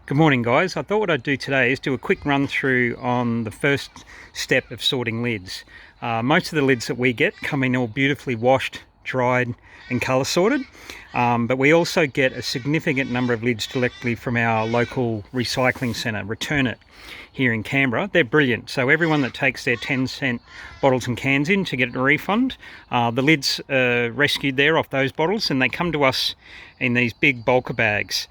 Good morning, guys. I thought what I'd do today is do a quick run through on the first step of sorting lids. Most of the lids that we get come in all beautifully washed, dried and colour sorted, but we also get a significant number of lids directly from our local recycling centre, Return It, here in Canberra. They're brilliant. So everyone that takes their 10-cent bottles and cans in to get a refund, the lids are rescued there off those bottles and they come to us in these big bulker bags.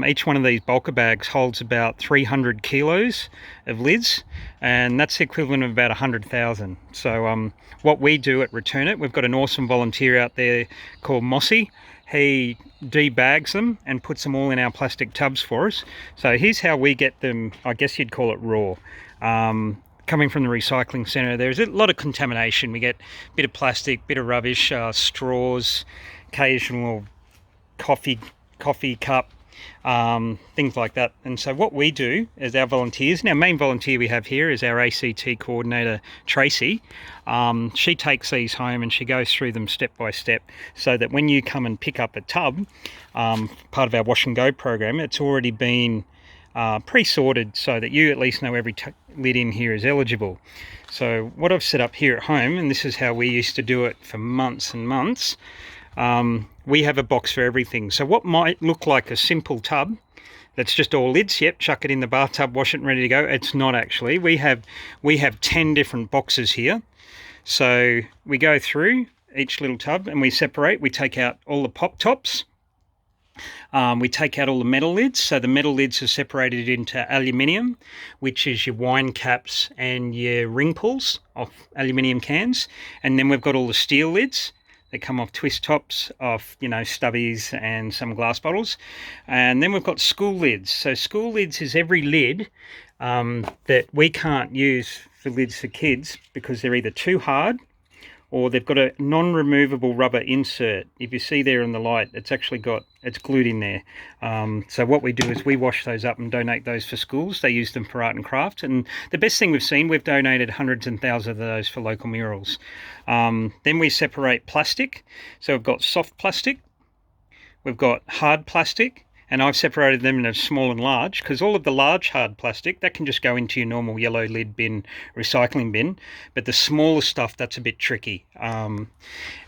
Each one of these bulker bags holds about 300 kilos of lids, and that's the equivalent of about 100,000. So what we do at Return It, we've got an awesome volunteer out there called Mossy. He debags them and puts them all in our plastic tubs for us. So here's how we get them, I guess you'd call it raw. Coming from the recycling centre, there's a lot of contamination. We get a bit of plastic, bit of rubbish, straws, occasional coffee cup, things like that. And so what we do as our volunteers, and our main volunteer we have here is our ACT coordinator Tracy. She takes these home and she goes through them step by step, so that when you come and pick up a tub, part of our wash and go program, it's already been pre-sorted so that you at least know every lid in here is eligible. So what I've set up here at home, and this is how we used to do it for months and months, we have a box for everything. So what might look like a simple tub that's just all lids, yep, chuck it in the bathtub, wash it and ready to go, it's not actually. We have 10 different boxes here. So we go through each little tub and we separate. We take out all the pop tops. We take out all the metal lids. So the metal lids are separated into aluminium, which is your wine caps and your ring pulls off aluminium cans. And then we've got all the steel lids. They come off twist tops, off, stubbies and some glass bottles. And then we've got school lids. So school lids is every lid that we can't use for lids for kids because they're either too hard or they've got a non-removable rubber insert. If you see there in the light, it's glued in there. So what we do is we wash those up and donate those for schools. They use them for art and craft. And the best thing we've seen, we've donated hundreds and thousands of those for local murals. Then we separate plastic. So we've got soft plastic, we've got hard plastic, and I've separated them into small and large, because all of the large hard plastic, that can just go into your normal yellow lid bin, recycling bin, but the smaller stuff, that's a bit tricky. And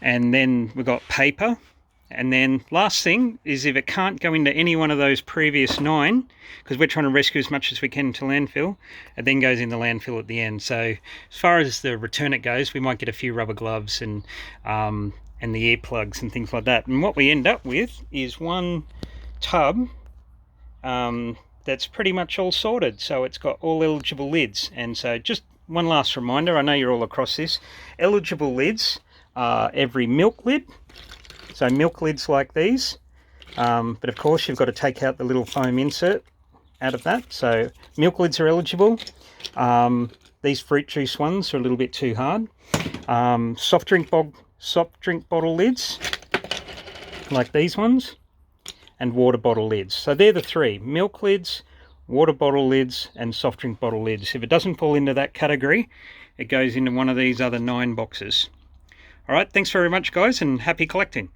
then we've got paper, and then last thing is if it can't go into any one of those previous 9, because we're trying to rescue as much as we can to landfill, it then goes in the landfill at the end. So as far as the Return It goes, we might get a few rubber gloves and the earplugs and things like that. And what we end up with is one tub that's pretty much all sorted, so it's got all eligible lids. And so just one last reminder, I know you're all across this, eligible lids are every milk lid, so milk lids like these, but of course you've got to take out the little foam insert out of that. So milk lids are eligible. These fruit juice ones are a little bit too hard. Soft drink bottle lids like these ones, and water bottle lids. So they're the 3: milk lids, water bottle lids and soft drink bottle lids. If it doesn't fall into that category, it goes into one of these other 9 boxes. All right, thanks very much guys, and happy collecting.